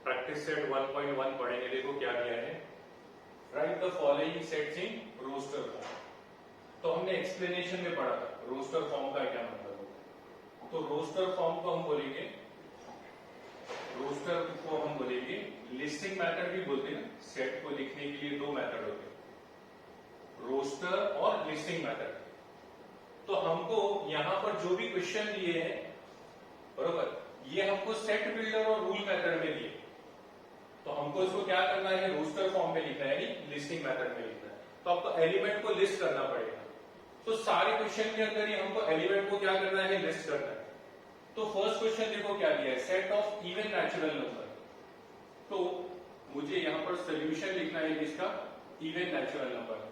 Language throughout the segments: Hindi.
प्रैक्टिस सेट 1.1 पढ़ेंगे। देखो क्या दिया है, write the following sets in roster form. तो हमने एक्सप्लेनेशन में पढ़ा था रोस्टर फॉर्म का क्या मतलब होता है। तो रोस्टर फॉर्म को हम बोलेंगे, रोस्टर को हम बोलेंगे लिस्टिंग मेथड भी बोलते हैं। सेट को लिखने के लिए दो मेथड होते हैं, रोस्टर और लिस्टिंग मेथड। तो हमको यहां पर जो भी क्वेश्चन दिए हैं, बरोबर, ये हमको सेट बिल्डर और रूल मेथड में दिए। तो हमको इसको क्या करना है, रोस्टर फॉर्म में लिखना है, यानी लिस्टिंग मेथड में लिखना है। तो आपको एलिमेंट को लिस्ट करना पड़ेगा। तो सारे क्वेश्चन के अंदर ही हमको एलिमेंट को क्या करना है, लिस्ट करना है। तो फर्स्ट क्वेश्चन देखो क्या दिया है, set of even natural number. तो मुझे यहां पर सोल्यूशन लिखना है इसका, इवन नेचुरल नंबर।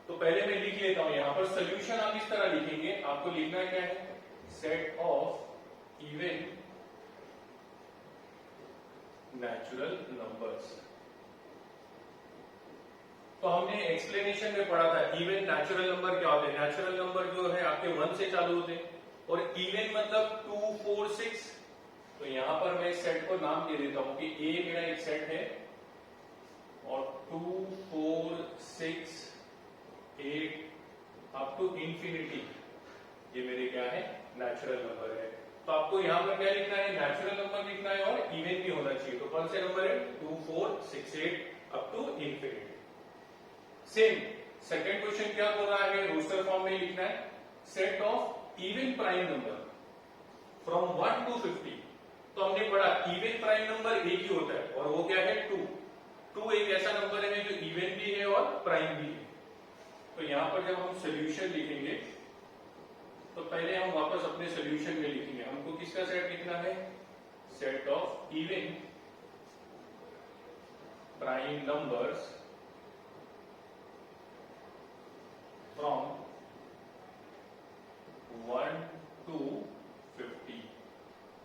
तो पहले मैं लिख लेता हूं, यहां पर सोल्यूशन आप इस तरह लिखेंगे, आपको लिखना क्या है, set of even natural numbers. तो हमने एक्सप्लेनेशन में पढ़ा था इवन नेचुरल नंबर क्या होते हैं। नेचुरल नंबर जो है आपके 1 से चालू होते हैं, और इवन मतलब 2, 4, 6। तो यहां पर मैं इस सेट को नाम दे देता हूं कि ए मेरा एक सेट है, और 2, 4, 6, 8 अप टू इंफिनिटी ये मेरे क्या है, नेचुरल नंबर है। तो आपको यहां पर क्या लिखना है, नेचुरल नंबर लिखना है और इवन भी होना चाहिए। तो कौन से नंबर है, 2, 4, 6, 8 up to infinity. Same second question क्या बोल रहा है, रोस्टर फॉर्म में लिखना है, set of even prime number from 1 to 50। तो हमने पढ़ा इवन प्राइम नंबर एक ही होता है, और वो क्या है, 2। 2 एक ऐसा नंबर है जो इवन भी है और प्राइम भी है। तो यहां पर जब हम सोल्यूशन लिखेंगे, तो पहले हम वापस अपने सोल्यूशन में लिखेंगे। हमको किसका सेट लिखना है, set of even prime numbers from 1 to 50।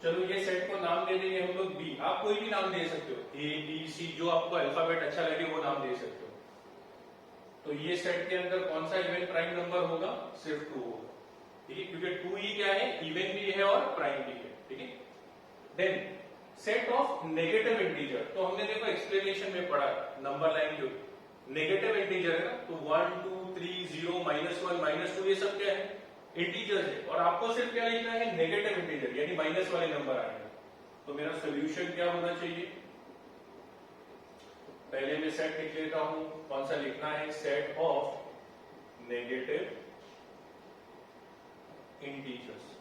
चलो ये सेट को नाम दे देंगे हम लोग बी। आप कोई भी नाम दे सकते हो, ए बी सी, जो आपको अल्फाबेट अच्छा लगे वो नाम दे सकते हो। तो ये सेट के अंदर कौन सा इवन प्राइम नंबर होगा, सिर्फ 2 होगा, ठीक है, क्योंकि 2 ही क्या है, इवन भी है और प्राइम भी है, ठीक है। Then set of negative integer. तो हमने देखो एक्सप्लेनेशन में पढ़ा नंबर लाइन जो नेगेटिव इंटीजर है ना, तो 1, 2, 3, 0, -1, -2 ये सब क्या है, इंटीजर है। और आपको सिर्फ क्या लिखना है, नेगेटिव इंटीजर, यानी माइनस वाले नंबर आएंगे। तो मेरा सोल्यूशन क्या होना चाहिए, पहले मैं सेट लिख लेता हूं, कौन सा लिखना है, सेट ऑफ नेगेटिव इंटीजर्स।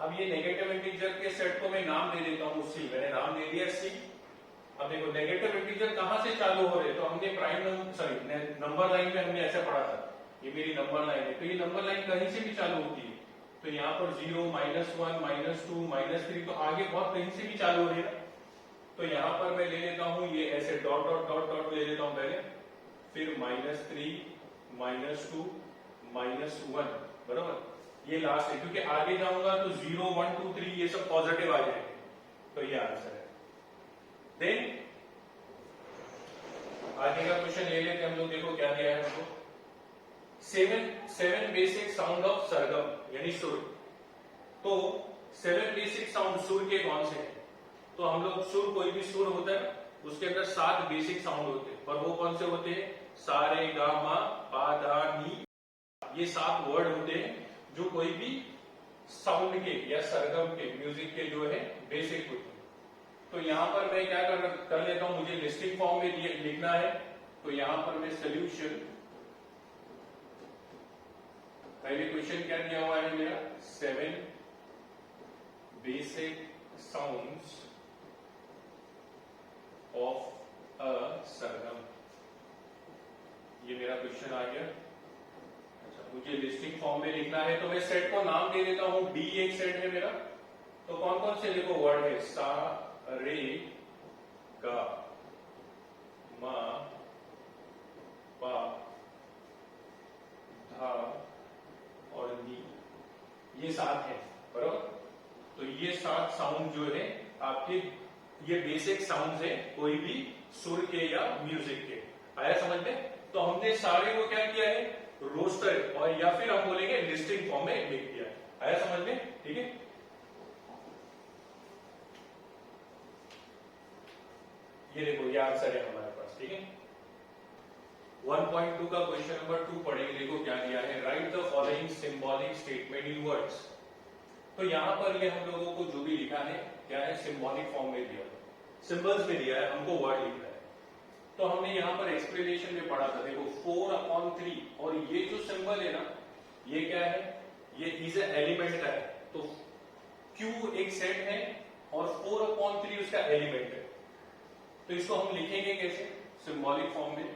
अब ये नेगेटिव इंटीजर के सेट को मैं नाम दे देता हूं सी। मैंने नाम दे दिया सी। अब देखो नेगेटिव इंटीजर कहां से चालू हो रहे, तो हमने नंबर लाइन में हमने ऐसा पढ़ा था, ये मेरी नंबर लाइन है। तो ये नंबर लाइन कहीं से भी चालू होती है। तो यहाँ पर 0, -1, -2, -3, तो आगे बहुत कहीं से भी चालू हो रही है। तो यहाँ पर मैं ले लेता हूं ये ऐसे डॉट डॉट डॉट डॉट ले लेता हूं पहले, फिर -3, -2, -1, बराबर, ये लास्ट है, क्योंकि आगे जाऊंगा तो 0, 1, 2, 3 ये सब पॉजिटिव आ जाएंगे। तो ये आंसर है। देन आगे का क्वेश्चन ले लेते हम लोग। देखो क्या दिया है हमको, 7 बेसिक साउंड ऑफ सरगम, यानी सुर। तो 7 बेसिक साउंड सुर के कौन से हैं, तो हम लोग सुर, कोई भी सुर होता है उसके अंदर 7 बेसिक साउंड होते हैं, और वो कौन से होते हैं, सा रे गा मा पा धा नी। ये 7 वर्ड होते हैं जो कोई भी साउंड के या सरगम के, म्यूजिक के जो है बेसिक होते हैं। तो यहां पर मैं क्या कर लेता हूं, मुझे लिस्टिंग फॉर्म में लिखना है। तो यहां पर मैं सोल्यूशन, पहले क्वेश्चन क्या दिया हुआ है मेरा, 7 बेसिक साउंड्स ऑफ अ सरगम, ये मेरा क्वेश्चन आ गया। अच्छा, मुझे लिस्टिंग फॉर्म में लिखना है, तो मैं सेट को नाम दे देता हूं, डी एक सेट है मेरा। तो कौन कौन से देखो वर्ड है, सा रे गा मा पा धा और नी, ये 7 है, बराबर। तो ये 7 साउंड जो है आपके, ये बेसिक साउंड है कोई भी सुर के या म्यूजिक के। आया समझ में। तो हमने सारे को क्या किया है, रोस्टर, और या फिर हम बोलेंगे लिस्टिंग फॉर्म में लिख दिया है। आया समझ में, ठीक है। ये देखो ये आंसर है हमारे पास, ठीक है। 1.2 का क्वेश्चन नंबर 2 पढ़ेंगे। देखो क्या दिया है, write the following symbolic statement in words. तो यहाँ पर ये हम लोगों को जो भी लिखा है क्या है, सिंबॉलिक फॉर्म में दिया, सिंबल्स में दिया है, हमको वर्ड लिखना है। तो हमने यहाँ पर एक्सप्लेनेशन में पढ़ा था, देखो 4/3 और ये जो सिंबल है ना ये क्या है, ये इज एलिमेंट का है। तो Q एक सेट है और 4/3 उसका एलिमेंट है। तो इसको हम लिखेंगे कैसे, सिंबॉलिक फॉर्म में।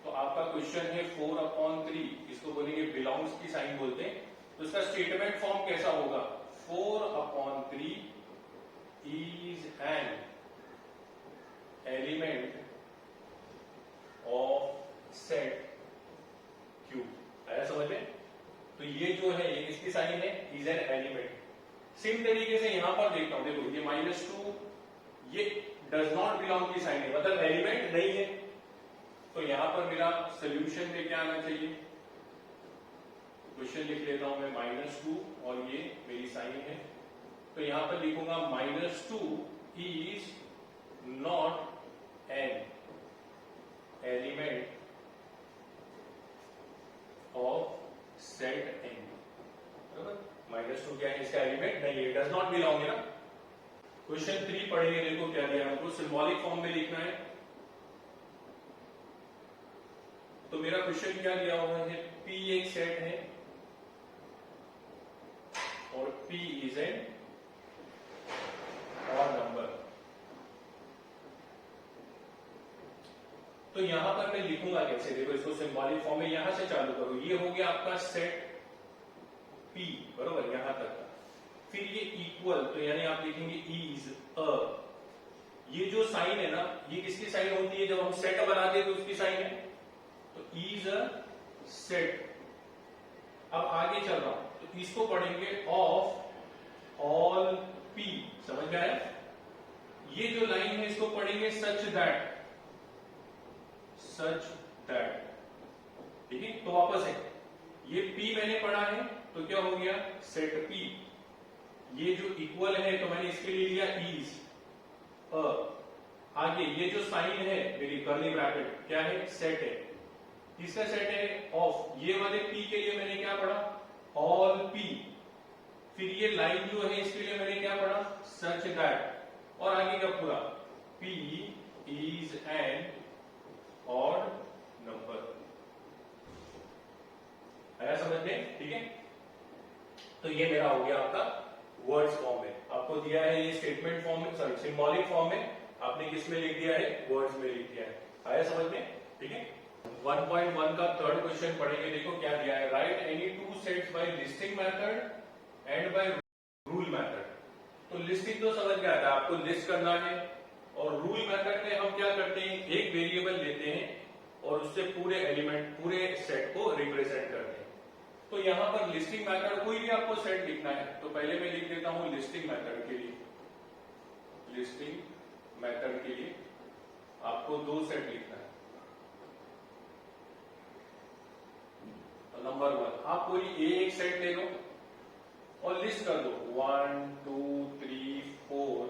तो आपका क्वेश्चन है 4/3, इसको बोलेंगे बिलोंग्स की साइन बोलते हैं। तो इसका स्टेटमेंट फॉर्म कैसा होगा, 4/3 is an element of set Q। आया समझ में। तो ये जो है ये किसकी साइन है, इज एन एलिमेंट। सेम तरीके से यहां पर देखता हूं, देखो ये -2 ये डज नॉट बिलोंग की साइन है, मतलब एलिमेंट नहीं है। तो यहां पर मेरा सोल्यूशन में क्या आना चाहिए, क्वेश्चन लिख लेता हूं मैं -2 और ये मेरी साइन है। तो यहां पर लिखूंगा -2 is not an element of set N. बराबर, -2 क्या है, इसका एलिमेंट नहीं है, डज नॉट बिलोंग है ना। क्वेश्चन 3 पढ़ेंगे। देखो क्या दिया हमको, सिंबॉलिक फॉर्म में लिखना है। तो मेरा क्वेश्चन क्या दिया हुआ है, P एक सेट है और P is an odd number. तो यहां पर मैं लिखूंगा कैसे, देखो इसको सिंबॉलिक फॉर्म में यहां से चालू करो। ये हो गया आपका सेट P, बरोबर, यहां तक का। फिर ये इक्वल, तो यानी आप लिखेंगे इज अ। ये जो साइन है ना ये किसकी साइन होती है, जब हम सेट बनाते हैं तो उसकी साइन है। तो इज अ सेट। अब आगे चल रहा हूं तो इसको पढ़ेंगे ऑफ ऑल P। समझ में आया। ये जो लाइन है इसको पढ़ेंगे सच दैट, ठीक है। तो वापस है, ये P मैंने पढ़ा है तो क्या हो गया, सेट P। ये जो इक्वल है तो मैंने इसके लिए लिया इज अ। आगे ये जो साइन है मेरी कर्ली ब्रैकेट क्या है, सेट है। तीसरा सेट है ऑफ, ये वाले P के लिए मैंने क्या पढ़ा, ऑल P। फिर ये लाइन जो है इसके लिए मैंने क्या पढ़ा, सच दैट। और आगे का पूरा P is an odd number. आया समझ में, ठीक है। तो ये मेरा हो गया आपका वर्ड्स फॉर्म में। आपको दिया है ये स्टेटमेंट फॉर्म में, सॉरी सिंबॉलिक फॉर्म में, आपने किस में लिख दिया है, वर्ड्स में लिख दिया है। आया समझ में, ठीक है। 1.1 का थर्ड क्वेश्चन पढ़ेंगे। देखो क्या दिया है, write any two sets by listing method and by rule method. तो लिस्टिंग तो समझ में आता है, आपको लिस्ट करना है। और रूल मेथड में हम क्या करते हैं, एक वेरिएबल लेते हैं और उससे पूरे एलिमेंट, पूरे सेट को रिप्रेजेंट करते हैं। तो यहां पर लिस्टिंग मेथड, कोई भी आपको सेट लिखना है तो पहले मैं लिख देता हूं लिस्टिंग मेथड के लिए। लिस्टिंग मेथड के लिए आपको 2 सेट लिखना है। तो नंबर 1, आप कोई एक सेट ले लो और लिस्ट कर दो 1 2 3 4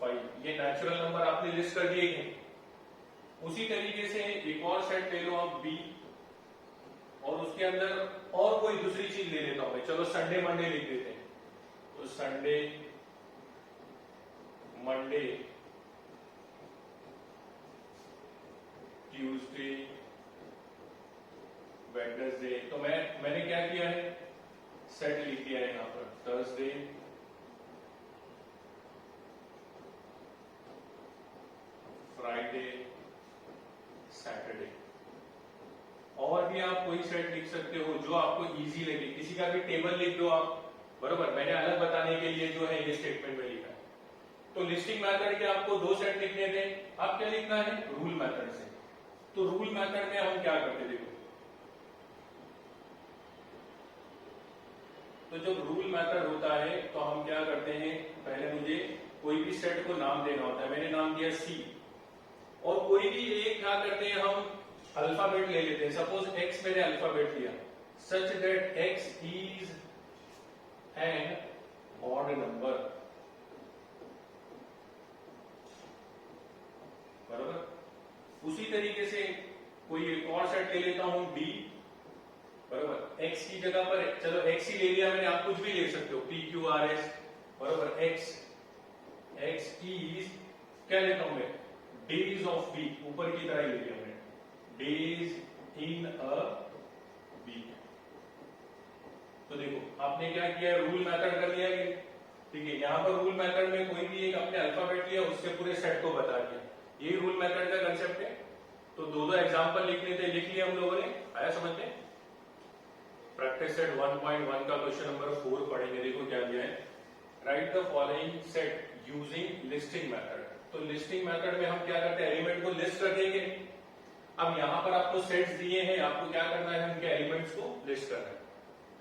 5। ये नेचुरल नंबर आपने लिस्ट कर दिए हैं। उसी तरीके से एक और सेट ले लो आप B, और उसके अंदर और कोई दूसरी चीज ले लेता हूं मैं। चलो संडे मंडे लिख देते हैं। तो संडे मंडे ट्यूसडे वेडनेसडे। तो मैंने क्या किया है, सेट लिख दिया है यहां पर, थर्सडे फ्राइडे सैटरडे। और भी आप कोई सेट लिख सकते हो जो आपको इजी लगे, किसी का भी टेबल लिख दो आप, बरोबर। मैंने अलग बताने के लिए जो है ये स्टेटमेंट में लिखा है। तो लिस्टिंग मेथड के आपको 2 सेट लिखने थे, अब क्या लिखना है, रूल मेथड से। तो रूल मेथड में हम क्या करते, देखो तो जब रूल मेथड होता है तो हम क्या करते हैं, पहले मुझे कोई भी सेट को नाम देना होता है। मैंने नाम दिया C, और कोई भी एक क्या करते हैं, हम अल्फाबेट ले लेते हैं। सपोज X मैंने अल्फाबेट लिया, such that X is an odd number. तरीके से कोई एक और सेट ले लेता हूं डी, बराबर एक्स की जगह पर, चलो एक्स ही ले लिया मैंने, आप कुछ भी ले सकते हो, पी क्यू आर एस, बराबर एक्स इज क्या लेता हूं मैं, डेज ऑफ वीक, ऊपर की तरह ले लिया मैंने, डेज इन अ वीक। तो देखो आपने क्या किया, रूल मेथड कर लिया कि ठीक है, यहां पर रूल मेथड में कोई भी एक अपने अल्फाबेट लिया, उससे पूरे सेट को बता दिया, ये रूल मेथड का कंसेप्ट है। तो दो एग्जांपल लिख लिए हम लोगों ने, आया समझ में। प्रैक्टिस सेट 1.1 का क्वेश्चन नंबर 4 पढ़ेंगे। देखो क्या दिया है, write the following set using listing method. तो लिस्टिंग मेथड में हम क्या करते हैं, एलिमेंट को लिस्ट कर देंगे। अब यहां पर आपको सेट्स दिए हैं, आपको क्या करना है, उनके एलिमेंट्स को लिस्ट करना है।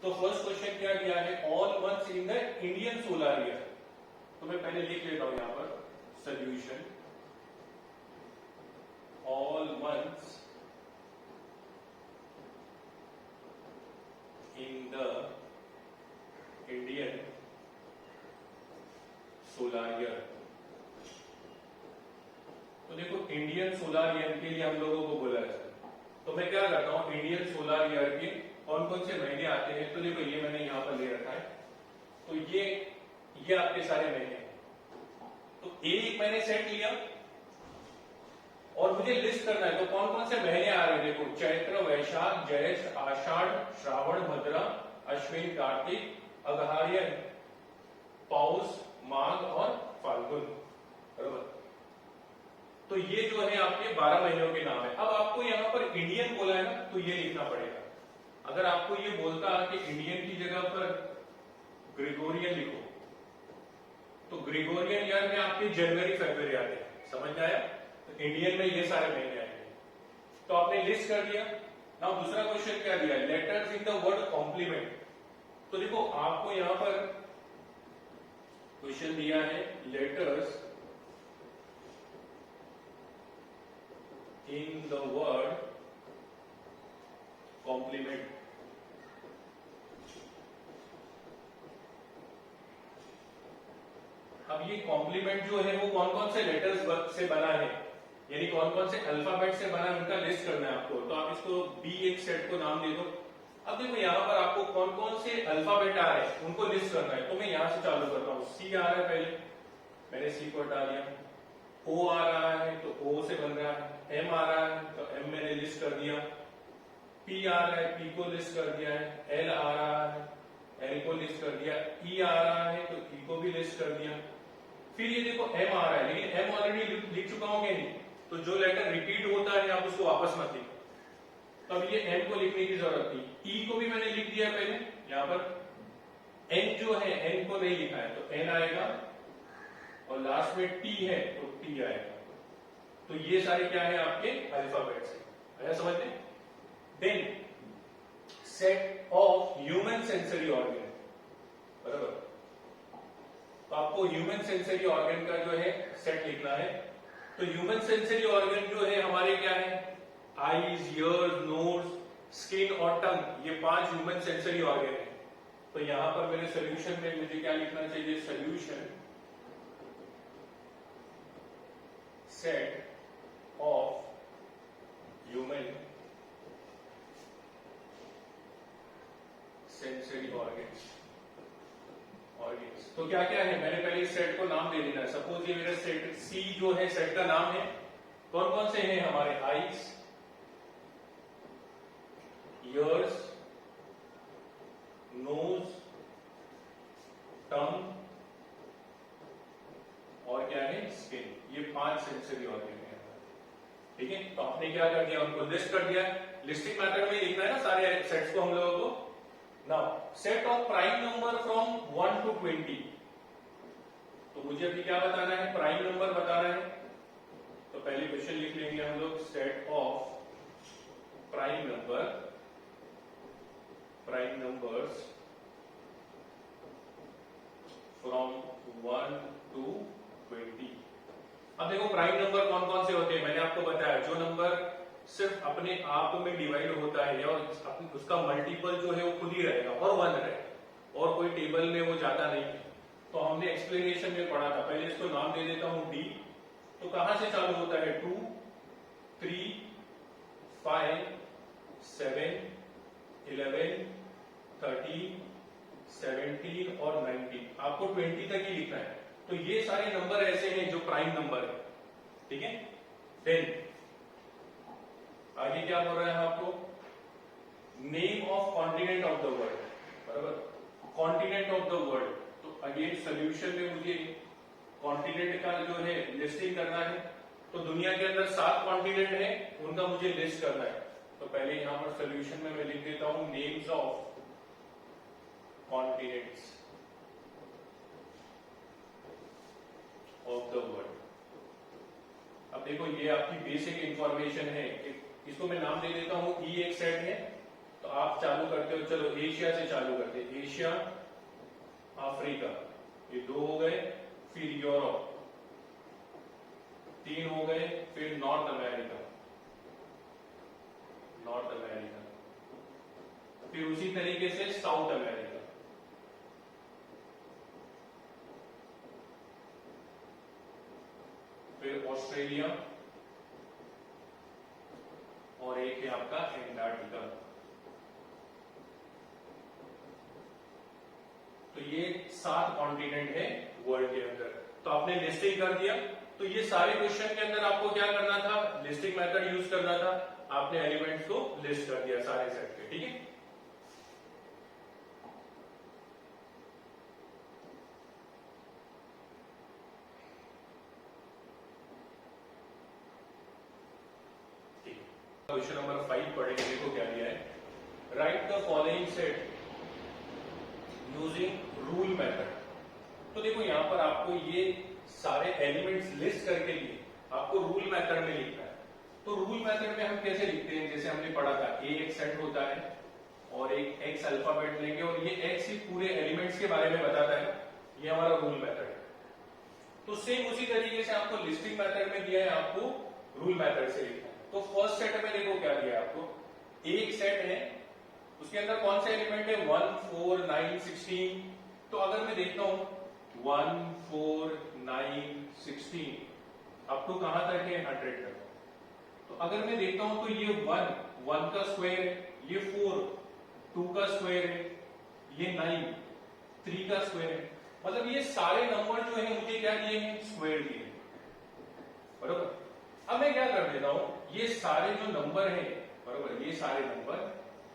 तो फर्स्ट क्वेश्चन क्या दिया है, all months in the Indian solar year. तो मैं पहले लिख लेता हूं यहां पर solution, all months in the Indian solar year. तो देखो इंडियन सोलर ईयर के लिए हम लोगों को बोला है, तो मैं क्या करता हूं, इंडियन सोलर ईयर के कौन कौन से महीने आते हैं, तो देखो ये मैंने यहां पर ले रखा है। तो ये आपके सारे महीने हैं। तो एक मैंने सेट लिया और मुझे लिस्ट करना है, तो कौन कौन से महीने आ रहे हैं, देखो चैत्र, वैशाख, ज्येष्ठ, आषाढ़, श्रावण, भद्रा, अश्विन, कार्तिक, अगहार्य, पौष, माघ और फाल्गुन, बराबर। तो ये जो है आपके 12 महीनों के नाम है। अब आपको यहां पर इंडियन बोला है ना, तो ये लिखना पड़ेगा। अगर आपको ये बोलता कि इंडियन की जगह पर ग्रेगोरियन लिखो, तो ग्रेगोरियन ईयर में आपके जनवरी फरवरी आते हैं, समझ में आया। तो इंडियन में ये सारे महीने आएंगे। तो आपने लिस्ट कर दिया। नाउ दूसरा क्वेश्चन क्या दिया, letters in the word complement. तो देखो आपको यहां पर क्वेश्चन दिया है, letters in the word complement. अब ये कॉम्प्लीमेंट जो है वो कौन कौन से लेटर्स से बना है, यानी कौन कौन से अल्फाबेट से बना है, उनका लिस्ट करना है आपको। तो आप इसको बी एक सेट को नाम दे दो। अब देखो यहाँ पर आपको कौन कौन से अल्फाबेट आ रहे हैं उनको लिस्ट करना है। तो मैं यहां से चालू करता हूँ, सी आ रहा है, पहले मैंने सी को हटा दिया। ओ आ रहा है तो ओ से बन रहा है, एम आ रहा है तो एम मैंने लिस्ट कर दिया, पी आ रहा है, पी को लिस्ट कर दिया है, एल आ रहा है, एल को लिस्ट कर दिया, ई आ रहा है तो ई को भी लिस्ट कर दिया। फिर ये देखो एम आ रहा है, लेकिन एम ऑलरेडी लिख चुका हूं कि नहीं, तो जो लेटर रिपीट होता है आप उसको वापस मत लिखो। तो अब ये एम को लिखने की जरूरत नहीं। ई को भी मैंने लिख दिया पहले, यहां पर एन जो है, एन को नहीं लिखा है तो एन आएगा, और लास्ट में टी है तो टी आएगा। तो ये सारे क्या है आपके अल्फाबेट्स है, आया समझ में। Then set of human sensory organ, बराबर। तो आपको ह्यूमन सेंसरी ऑर्गन का जो है सेट लिखना है। तो ह्यूमन सेंसरी ऑर्गन जो है हमारे क्या है, आईज, ईयर्स, नोज, स्किन और टंग, ये 5 ह्यूमन सेंसरी ऑर्गन है। तो यहां पर मेरे सोल्यूशन में मुझे क्या लिखना चाहिए, solution set of human sensory organs. तो क्या क्या है, मैंने पहले इस सेट को नाम दे देना है। सपोज ये मेरा सेट सी जो है, सेट का नाम है, कौन कौन से हैं हमारे, आईज, ईयर्स, नोज, टंग और क्या है, स्किन। ये 5 सेंसरी ऑर्गन है, ठीक है। तो आपने क्या कर दिया, उनको लिस्ट कर दिया। लिस्टिंग मेथड में लिखना है ना सारे सेट्स को हम लोगों को। Now set of prime number from 1 to 20। तो मुझे अभी क्या बताना है, प्राइम नंबर बताना है। तो पहले क्वेश्चन लिख लेंगे हम लोग, set of prime numbers from 1 to 20। अब देखो प्राइम नंबर कौन कौन से होते हैं, मैंने आपको बताया, जो नंबर सिर्फ अपने आप में डिवाइड होता है या उसका मल्टीपल जो है वो खुद ही रहेगा और 1 रहेगा, और कोई टेबल में वो जाता नहीं है। तो हमने एक्सप्लेनेशन में पढ़ा था, पहले इसको नाम दे देता हूं डी। तो कहां से चालू होता है, 2, 3, 5, 7, 11, 13, 17 और 19, आपको 20 तक ही लिखना है। तो ये सारे नंबर ऐसे हैं जो प्राइम नंबर है, ठीक है। देन आगे क्या बोल रहा है आपको, name of continent of the world, बराबर, कॉन्टिनेंट ऑफ द वर्ल्ड। तो अगेन सोल्यूशन में मुझे कॉन्टिनेंट का जो है लिस्टिंग करना है। तो दुनिया के अंदर 7 कॉन्टिनेंट है, उनका मुझे लिस्ट करना है। तो पहले यहां पर सोल्यूशन में मैं लिख देता हूं names of continents of the world. अब देखो ये आपकी बेसिक इंफॉर्मेशन है, इसको मैं नाम दे देता हूं, ई एक सेट है। तो आप चालू करते हो, चलो एशिया से चालू करते हैं, एशिया, अफ्रीका, ये 2 हो गए, फिर यूरोप 3 हो गए, फिर नॉर्थ अमेरिका, फिर उसी तरीके से साउथ अमेरिका, फिर ऑस्ट्रेलिया, और एक है आपका एंटार्क्टिका। तो ये 7 कॉन्टिनेंट है वर्ल्ड के अंदर। तो आपने लिस्टिंग कर दिया। तो ये सारे क्वेश्चन के अंदर आपको क्या करना था, लिस्टिंग मेथड यूज करना था। आपने एलिमेंट्स को लिस्ट कर दिया सारे सेट के, ठीक है। क्वेश्चन नंबर 5 पढ़ेंगे, देखो क्या दिया है, write the following set using rule method. तो देखो यहां पर आपको ये सारे एलिमेंट्स लिस्ट करके लिए आपको रूल मेथड में लिखना है। तो रूल मेथड में हम कैसे लिखते हैं, जैसे हमने पढ़ा था, ए एक सेट होता है और एक एक्स अल्फाबेट लेंगे और ये एक्स ही पूरे एलिमेंट्स के बारे में बताता है, ये हमारा रूल मेथड है। तो सेम उसी तरीके से आपको लिस्टिंग मेथड में दिया है, आपको रूल मेथड से लिखना है। तो फर्स्ट सेट में देखो क्या दिया है आपको, एक सेट है, उसके अंदर कौन से एलिमेंट है, 1, 4, 9, 16। तो अगर मैं देखता हूं 1, 4, 9, 16 अप टू कहां तक है, 100 तक। तो अगर मैं देखता हूं तो ये 1 का स्क्वायर है, ये 4 2 का स्क्वायर है, ये 9 3 का स्क्वायर है। मतलब ये सारे नंबर जो है मुझे क्या दिए हैं, स्क्वायर दिए हैं, बरोबर। अब मैं क्या कर देता हूं, ये सारे जो नंबर है, बरोबर, ये सारे नंबर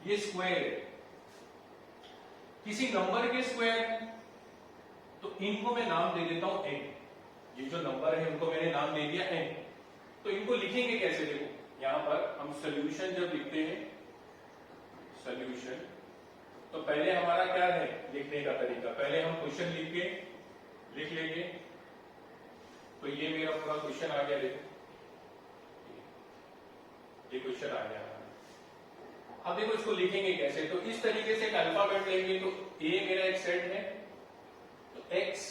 ये स्क्वायर है, किसी नंबर के स्क्वायर है, तो इनको मैं नाम दे देता हूं n। ये जो नंबर है उनको मैंने नाम दे दिया n। तो इनको लिखेंगे कैसे, देखो यहां पर हम सोल्यूशन जब लिखते हैं, सोल्यूशन, तो पहले हमारा क्या है लिखने का तरीका, पहले हम क्वेश्चन लिख लेंगे। तो ये मेरा पूरा क्वेश्चन आ गया, देखो ये क्वेश्चन आ गया। अब देखो इसको लिखेंगे कैसे, तो इस तरीके से एक अल्फाबेट लेंगे। तो ए मेरा एक सेट है, तो x,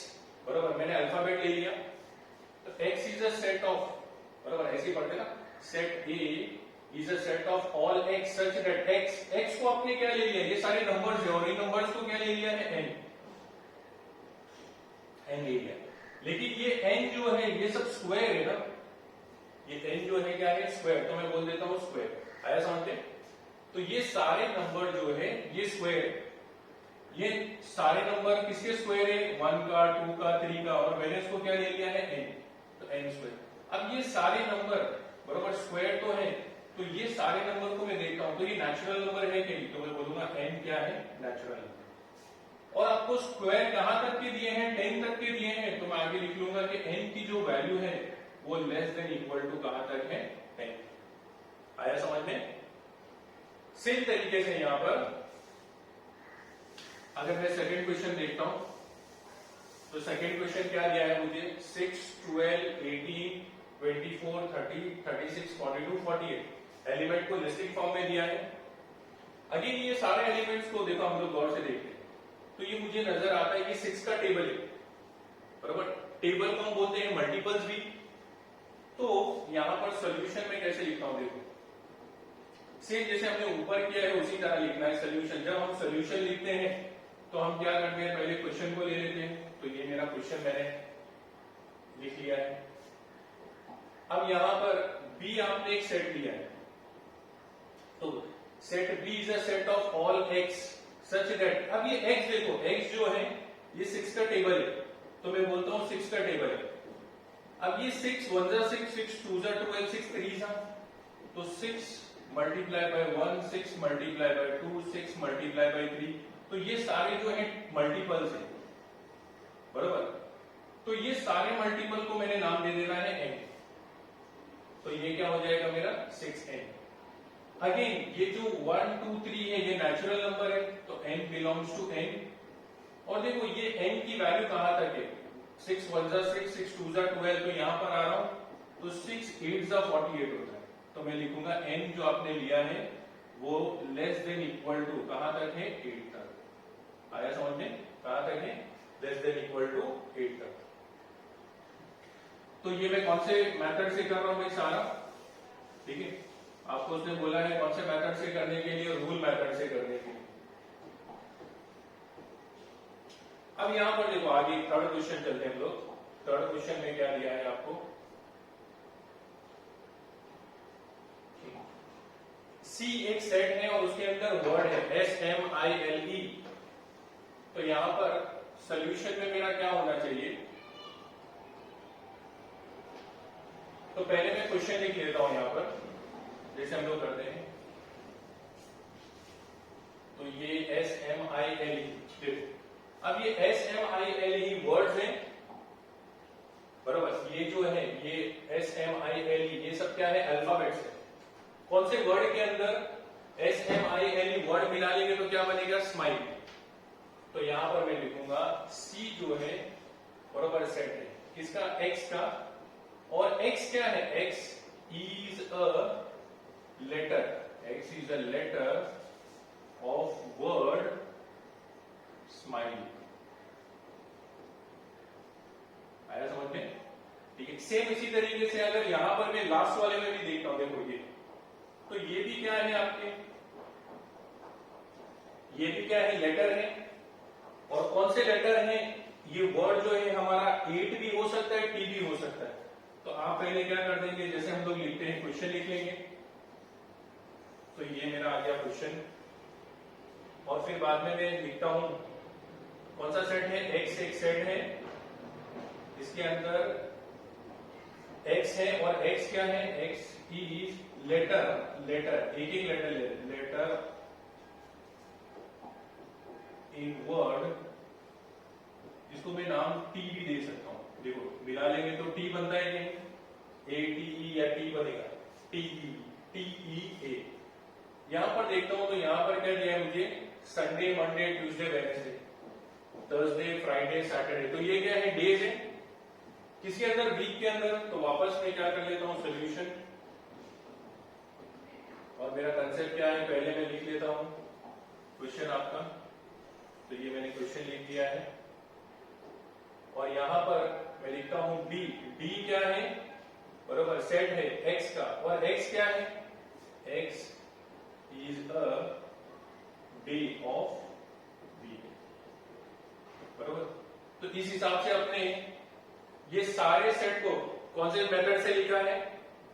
बराबर, मैंने अल्फाबेट ले लिया, तो x is a set of, बराबर, ऐसे ही पढ़ते ना, set A is a set of all x such that x को आपने क्या ले लिया, ये सारे नंबर्स है, और इन नंबर्स को क्या ले लिया है, n ले लिया। लेकिन ये n जो है ये सब स्क्वायर है ना, ये n जो है क्या है, स्क्वायर। तो मैं बोल देता हूं स्क्वायर, आया समझ में। तो ये सारे नंबर जो है ये स्क्वायर है, ये सारे नंबर किसके स्क्वायर है, 1 का, 2 का, 3 का, और मैंने इसको क्या ले लिया है, n, तो n स्क्वायर। अब ये सारे नंबर, बराबर, स्क्वायर तो है, तो ये सारे नंबर को मैं देखता हूं, तो ये नेचुरल नंबर है कि नहीं, तो मैं बोलूंगा n क्या है, नेचुरल नंबर। और आपको स्क्वायर कहां तक के दिए हैं, 10 तक के दिए हैं, तो मैं आगे लिख लूंगा कि n की जो वैल्यू है वो लेस देन इक्वल टू कहां तक है, 10। आया समझ में। सेम तरीके से यहां पर अगर मैं सेकंड क्वेश्चन देखता हूं, तो सेकंड क्वेश्चन क्या दिया है मुझे, 6, 12, 18, 24, 30, 36, 42, 48 एलिमेंट को लिस्टिंग फॉर्म में दिया है। अगेन ये सारे एलिमेंट्स को देखो हम लोग गौर से देखते हैं, तो ये मुझे नजर आता है कि 6 का टेबल है, बराबर। टेबल को हम बोलते हैं मल्टीपल्स भी। तो यहां पर सॉल्यूशन में कैसे लिखता हूं, देखो सेम जैसे हमने ऊपर किया है उसी तरह लिखना है सॉल्यूशन। जब हम सॉल्यूशन लिखते हैं तो हम क्या करते हैं, पहले क्वेश्चन को ले लेते हैं। तो ये मेरा क्वेश्चन मैंने लिख लिया है। अब यहां पर बी आपने एक सेट लिया है, तो set B is a set of all X such that, अब ये एक्स देखो, एक्स जो है ये 6 का टेबल है, तो मैं बोलता हूं 6 का टेबल है। अब ये 6 1 जा 6, 6 2 जा 12, 6 3 जा, तो 6 multiply by 1, 6 multiply by 2, 6 multiply by 3, तो ये सारे जो है मल्टीपल्स है, बराबर। तो ये सारे मल्टीपल को मैंने नाम दे देना है n, तो ये क्या हो जाएगा मेरा 6n। अगेन ये जो 1 2 3 है ये नेचुरल नंबर है, तो n बिलोंग्स टू n। और देखो ये n की वैल्यू कहां तक है, 6 1 जा 6, 6 2 जा 12, तो यहां पर आ रहा हूं, तो 6 8 जा 48 होता है, तो मैं लिखूंगा n जो आपने लिया है वो लेस देन इक्वल टू कहां तक है, 8 तक। आया समझ में, कहां तक है, लेस देन इक्वल टू 8 तक। तो ये मैं कौन से मेथड से कर रहा हूं भाई सारा, ठीक है, आपको उसने बोला है कौन से मेथड से करने के लिए, रूल मेथड से करने के लिए। अब यहां पर देखो आगे थर्ड क्वेश्चन चलते हैं हम लोग। थर्ड क्वेश्चन में क्या दिया है आपको, सी एक सेट है और उसके अंदर वर्ड है SMILE, तो यहां पर सॉल्यूशन में मेरा क्या होना चाहिए, तो पहले मैं क्वेश्चन लिख लेता हूं यहां पर, जैसे हम लोग करते हैं। तो ये SMILE, अब ये SMILE वर्ड्स हैं, बराबर। ये जो है ये SMILE, ये सब क्या है, अल्फाबेट्स है। कौन से वर्ड के अंदर SMILE वर्ड मिला लेंगे तो क्या बनेगा, स्माइल। तो यहां पर मैं लिखूंगा C जो है बराबर सेट है किसका, X का, और X क्या है, X is a letter, X is a letter of word smile। आया समझ में, ठीक है। सेम इसी तरीके से अगर यहां पर मैं लास्ट वाले में भी देखता हूं, देखो ये, तो ये भी क्या है आपके, ये भी क्या है, लेटर है। और कौन से लेटर हैं, ये वर्ड जो है हमारा 8 भी हो सकता है, T भी हो सकता है। तो आप पहले क्या कर देंगे, जैसे हम लोग लिखते हैं क्वेश्चन लिख लेंगे, तो ये मेरा आ गया क्वेश्चन, और फिर बाद में मैं लिखता हूं कौन सा सेट है, X एक सेट है, इसके अंदर X है, और X क्या है, X इज लेटर, लेटर एक एक लेटर, लेटर इन वर्ड, जिसको मैं नाम T भी दे सकता हूं। देखो मिला लेंगे तो T बनता है क्या, ATE या T बनेगा, TE। यहां पर देखता हूं तो यहां पर क्या दिया है मुझे, Sunday Monday Tuesday Wednesday Thursday Friday Saturday, तो ये क्या है, डेज है। किसी अंदर वीक के अंदर, तो वापस मैं क्या कर लेता हूं, सोल्यूशन, और मेरा कंसेप्ट क्या है, पहले मैं लिख लेता हूं क्वेश्चन आपका, तो ये मैंने क्वेश्चन लिख दिया है, और यहां पर मैं लिखता हूं डी, डी क्या है, बराबर सेट है X का, और X क्या है, X is a day of week, बराबर। तो इस हिसाब से अपने ये सारे सेट को कौन से मेथड से लिखा है,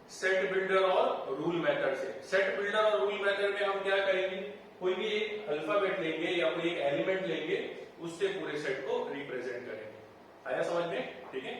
सेट बिल्डर और रूल मेथड से। सेट बिल्डर और रूल मेथड में हम क्या करेंगे, कोई भी एक अल्फाबेट लेंगे या कोई एक एलिमेंट लेंगे, उससे पूरे सेट को रिप्रेजेंट करेंगे। आया समझ में, ठीक है।